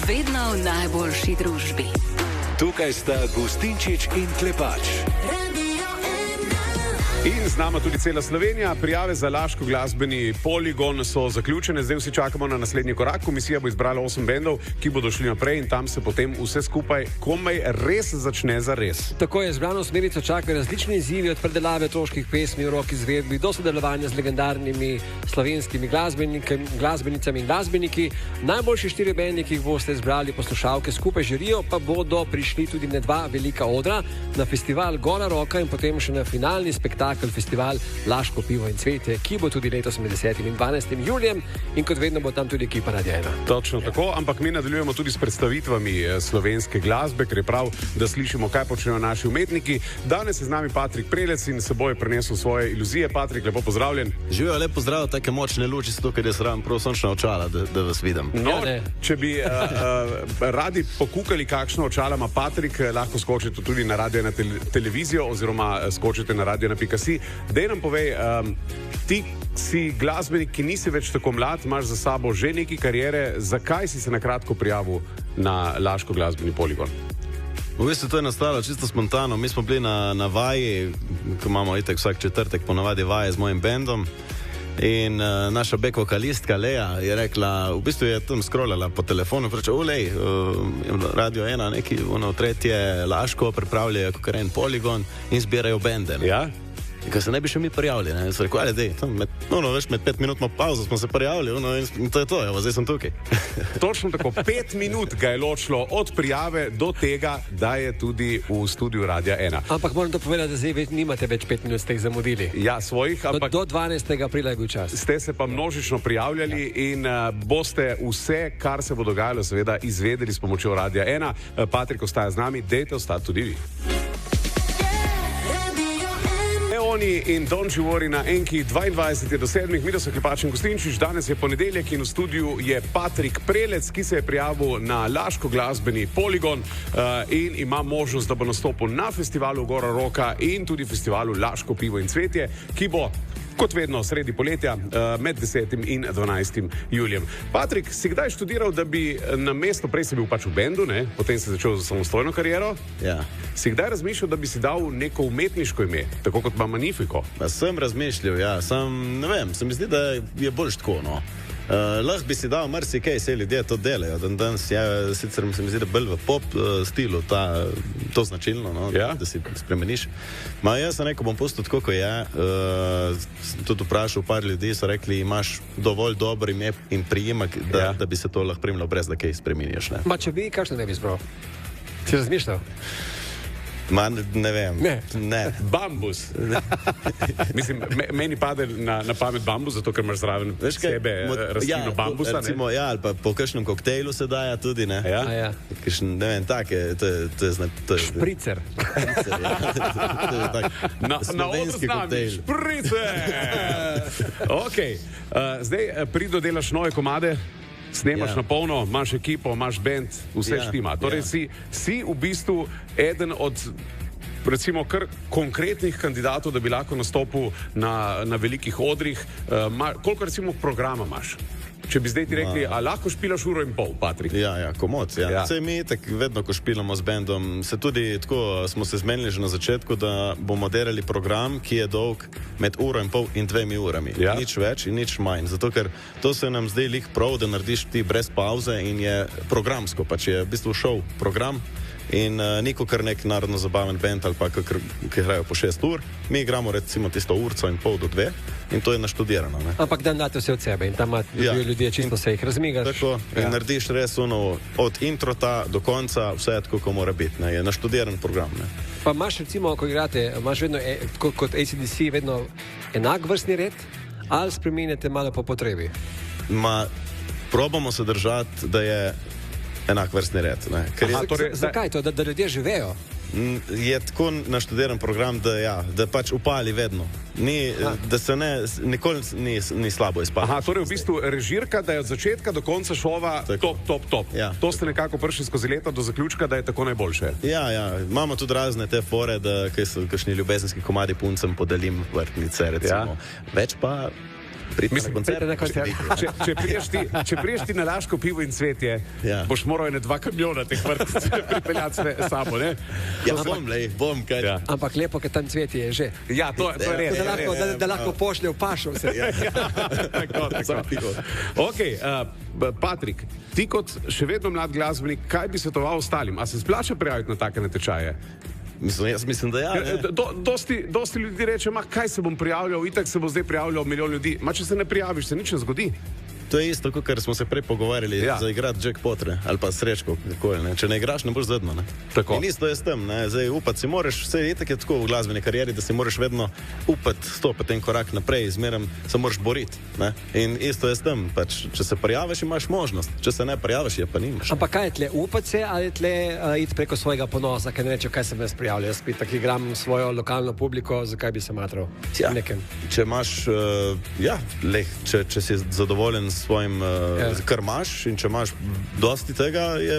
vedno v najboljši družbi. Tukaj sta Gustinčič in Klepač. In z nama tudi cela Slovenija. Prijave za laško glasbeni poligon so zaključene. Zdaj vsi čakamo na naslednji korak. Komisija bo izbrala 8 bendov, ki bodo šli naprej in tam se potem vse skupaj komaj res začne za res. Tako je, zbrano smerico čakajo različni izzivi, od predelave otroških pesmi v rock izvedbi do sodelovanja z legendarnimi slovenskimi glasbenicami in glasbeniki. Najboljši 4 bendi, ki jih boste izbrali poslušalke skupaj žirijo, pa bodo prišli tudi na 2 velika odra, na festival Gora Roka in potem še na finalni spektakl festival Laško pivo in cvetje, ki bo tudi letos med 10. in 12. julijem in kot vedno bo tam tudi ekipa Radia 1. Točno tako, ampak mi nadaljujemo tudi s predstavitvami slovenske glasbe, ker je prav, da slišimo, kaj počnejo naši umetniki. Danes je z nami Patrik Prelec in seboj je prinesel svoje iluzije. Patrik, lepo pozdravljen. Živijo, lepo pozdrav, take močne luči so to, ker jaz rabim prav sončna očala, da vas vidim. No, če bi radi pokukali, kakšno očala ima Patrik, lahko skočite tudi na Radio na televizijo oziroma skočite na radio.si. Dej nam povej, ti si glasbenik, ki nisi več tako mlad, imaš za sabo že neki karijere, zakaj si se na kratko prijavil na Laško glasbeni poligon? V bistvu to je nastalo čisto spontano. Mi smo bili na vaji, ko imamo itek vsak četrtek ponavadi vaje z mojim bendom. In naša back vokalistka Lea je rekla, v bistvu je tam scrollala po telefonu, reče, olej, Radio 1, neki tretje Laško pripravljajo kot en poligon in zbirajo bende. Ja? In ko se ne bi še mi prijavili, ne, so rekli, dej, med 5 minut ima pauzo, smo se prijavili, in to je to, zdaj sem tukaj. Točno tako, 5 minut ga je ločilo od prijave do tega, da je tudi v studiu Radia 1. Ampak moram to povedati, da zdaj nimate več 5 minut, ste jih zamudili. Ja, svojih, ampak do 12. aprila je bil čas. Ste se pa množično prijavljali in boste vse, kar se bo dogajalo, seveda izvedeli s pomočjo Radia 1. Patrik ostaja z nami, dejte ostati tudi vi. Oni in Don't You Worry na Enki 22. do 7. Mi da so Klepač in Gustinčič. Danes je ponedeljek in v studiu je Patrik Prelec, ki se je prijavil na Laško glasbeni poligon in ima možnost, da bo nastopil na festivalu Gora Roka in tudi festivalu Laško pivo in cvetje, ki bo kot vedno sredi poletja med 10. in 12. julijem. Patrik, si kdaj študiral, da bi na mesto, prej si bil pač v bendu, ne? Potem si začel za samostojno kariero? Ja. Si kdaj razmišljal, da bi si dal neko umetniško ime, tako kot ima Magnifico? Sem razmišljal, ja, ne vem, se mi zdi, da je boljš tako, no. Lahko bi si dal marsikaj, se ljudje to delajo. Danes sicer se mi zdi, da bolj v pop stilu to značilno, no, ja? Da si spremeniš. Jaz sem rekel, bom pustil tako, ko je. Sem tudi vprašal par ljudi, so rekli, imaš dovolj dobro ime in priimek, da bi se to lahko primilo, brez da kaj spremeniš. Če bi, kakšno ne bi izbral? Si razmišljal? Ne vem. Ne. Bambus. Mislim, meni pade na pamet bambus, zato ker imaš zraven sebe rastlino bambusa. Recimo, ali pa po kakšnem koktejlu se daja tudi, ne? Ja. Ne vem, tak je, to je špricer. Na odru z nami, špricer! Ok, zdaj prido delaš nove komade, snemaš na polno, imaš ekipo, imaš band, vse štima. Torej si v bistvu eden od, recimo, kar konkretnih kandidatov, da bi lahko nastopil na velikih odrih. Koliko recimo programa imaš? Če bi zdaj ti rekli, a lahko špilaš 1,5 ure, Patrik? Ja, komot, ja. Saj mi tako vedno, ko špilamo z bendom, se tudi tako smo se zmenili že na začetku, da bomo delali program, ki je dolg med 1,5 ure in 2 urami. Ja. Nič več in nič manj. Zato, ker to se nam zdaj lih prav, da narediš ti brez pauze in je programsko, pač je v bistvu šov program. In niko kar nek narodno-zabaven band ali pa ki igrajo po 6 ur. Mi igramo recimo tisto 1,5 ure do 2 in to je naštudirano. Ne? Ampak dan date vse od sebe in tam ljudje čisto se jih razmigaš. Tako, in narediš res od introta do konca vse tako, ko mora biti. Ne? Je naštudiran program. Ne? Pa imaš recimo, ko igrate, imaš vedno kot AC/DC vedno enak vrstni red ali spreminjate malo po potrebi? Probamo se držati, da je enak vrstni red. Zakaj to? Da ljudje živejo? Je tako naštudiran program, da pač upali vedno. Da se nikoli ni slabo izpali. Torej v bistvu režirka, da je od začetka do konca šova top. Ja. To ste nekako prišli skozi leta do zaključka, da je tako najboljše. Ja. Imamo tudi razne te fore, da kakšni ljubezenski komadi puncem podelim vrtnice, recimo. Več pa Pridite na koncert. Če priješ ti na Laško pivo in cvetje, boš moral ene 2 kamiona teh vrtcev pripeljati sabo, ne? Ja, bom, kaj. Ja. Ampak lepo, ker tam cvetje je že. Ja, to je res. Da lahko pošlje v pašo vse. Tako. Ok, Patrik, ti kot še vedno mlad glasbenik, kaj bi svetoval ostalim? A se splača prijaviti na take natečaje? Jaz mislim, da ja. Dosti ljudi reče, kaj se bom prijavljal, itak se bo zdaj prijavljal milijon ljudi. Če se ne prijaviš, se nič ne zgodi. To je isto, kot smo se prej pogovarjali, za igrati jackpotre ali pa srečko. Če ne igraš, ne boš zadnjo. In isto je s tem. Zdaj upati si moraš, vse je tako v glasbeni karieri, da si moraš vedno upati stopiti en korak naprej, zmeraj se moraš boriti. In isto je s tem. Če se prijaviš, imaš možnost. Če se ne prijaviš, je pa nimaš. Ampak kaj je tle, upati se ali tle iti preko svojega ponosa, ker ne rečem, kaj sem jaz prijavljal. Jaz tako igram svojo lokalno publiko, zakaj bi se matral? Če imaš, če si zadovoljen s svojim, kar imaš, in če imaš dosti tega, je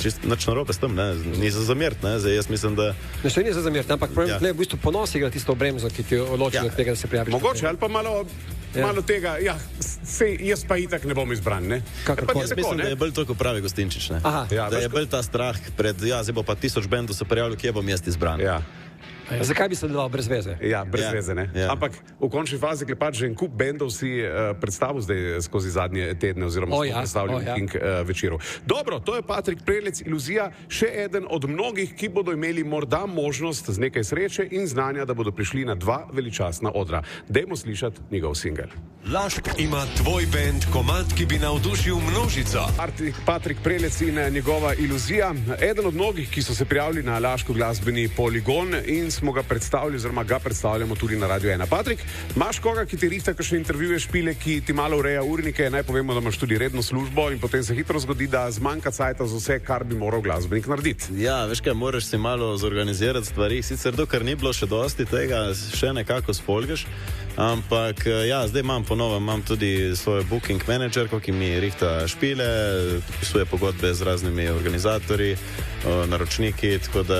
nič narobe s tem, ni za zameriti. Jaz mislim, da... Ne, še ni za zameriti, ampak v bistvu ponos igra tisto bremzo, ki ti odloči od tega, da se prijaviš. Mogoče, ali pa malo tega, jaz pa itak ne bom izbran, ne? Jaz mislim, da je bolj to, ko pravi Gostinčič, ne? Da je bolj ta strah pred, zdaj bo pa 1000 bendov se prijavljal, kje bom jaz izbran. Zakaj bi se deloval brez veze? Ja, brez veze, ne? Ampak v končni fazi, klepač, že en kup bendov si predstavil zdaj skozi zadnje tedne oziroma predstavljal King večeru. Dobro, to je Patrik Prelec, Iluzija, še eden od mnogih, ki bodo imeli morda možnost z nekaj sreče in znanja, da bodo prišli na 2 veličastna odra. Dajmo slišati njegov singel. Laško ima tvoj bend, komad, ki bi navdušil množico. Patrik Prelec in njegova Iluzija, eden od mnogih, ki so se prijavili na Laško glasbeni poligon in smo ga predstavili, oziroma ga predstavljamo tudi na Radio 1. Patrik, imaš koga, ki ti rihta kakšne intervjuje, špile, ki ti malo ureja urnike, naj povemo, da imaš tudi redno službo in potem se hitro zgodi, da zmanjka cajta za vse, kar bi moral glasbenik narediti. Ja, veš kaj, moraš si malo zorganizirati stvari, sicer dokler ni bilo še dosti tega, še nekako spolgaš, ampak zdaj imam tudi svojo booking managerko, ki mi rihta špile, podpisuje pogodbe z raznimi organizatorji, naročniki, tako da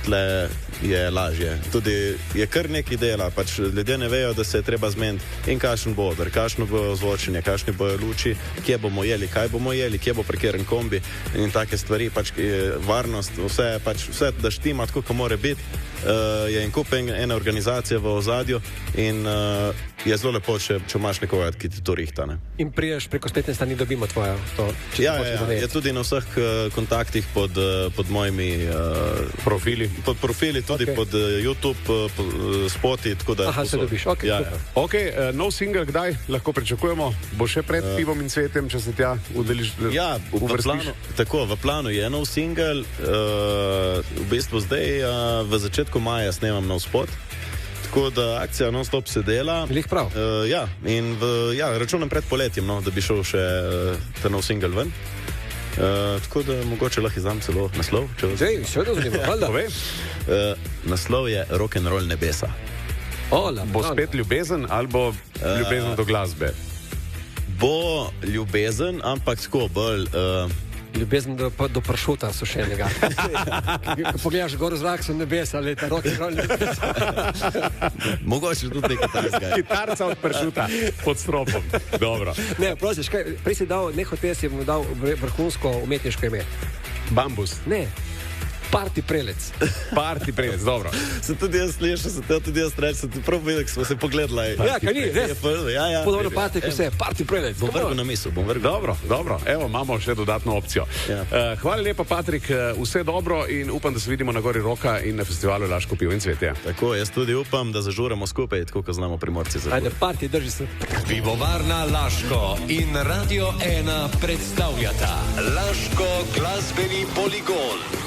tle je lažje. Tudi je kar nekaj dela, ljudje ne vejo, da se je treba zmeniti in kakšen bo oder, kakšno bo ozvočenje, kakšne bojo luči, kje bomo jeli, kaj bomo jeli, kje bo parkiran kombi in take stvari, varnost, vse da štima tako, kot mora biti, je en kup ene organizacije v ozadju in je zelo lepo, če imaš nekoga, ki ti to rihta. In priješ preko spletne strani, dobimo tvojo to. Je tudi na vseh kontaktih pod mojimi profili. Pod profili, tudi pod YouTube, spoti, tako da... Aha, se dobiš, ok. Nov single, kdaj lahko pričakujemo? Bo še pred pivom in cvetjem, če se tja udeliš? Ja, v planu je nov single, v bistvu zdaj v začetku maja snemam nov spot. Tako da akcija non-stop se dela. Lih prav. Računam pred poletjem, da bi šel še ta nov single ven. Tako da mogoče lahko izdam celo naslov. Seveda zanima. Naslov je Rock'n'Roll nebesa. Bo spet ljubezen ali bo ljubezen do glasbe? bo ljubezen, ampak tako bolj... Ljubezen do pršuta sušenega. Pogledaš gor v zrak, so nebesa, ali ta rock and roll nebesa. Mogoče tudi nekaj takega. Kitarca od pršuta pod stropom. Dobro. Ne, prosiš, prej si dal, nehotel si mu dal vrhunsko umetniško ime. Bambus. Ne. Parti Prelec. Parti Prelec, dobro. Se tudi jaz slišal, se tudi jaz reči, se ti prav videl, ko smo se pogledali. Ja, kaj ni, res? Ja. Podobno Patrik, vse, Parti Prelec. Bom vrgel na misel, bom vrgel. Dobro, evo, imamo še dodatno opcijo. Ja. Hvala lepa, Patrik, vse dobro in upam, da se vidimo na Gori Roka in na festivalu Laško pivo in cvetje. Tako, jaz tudi upam, da zažuramo skupaj, tako kot znamo Primorci. Ajde, Parti, drži se. Pivovarna Laško in Radio 1 predstavljata Laško glasbeni poligon.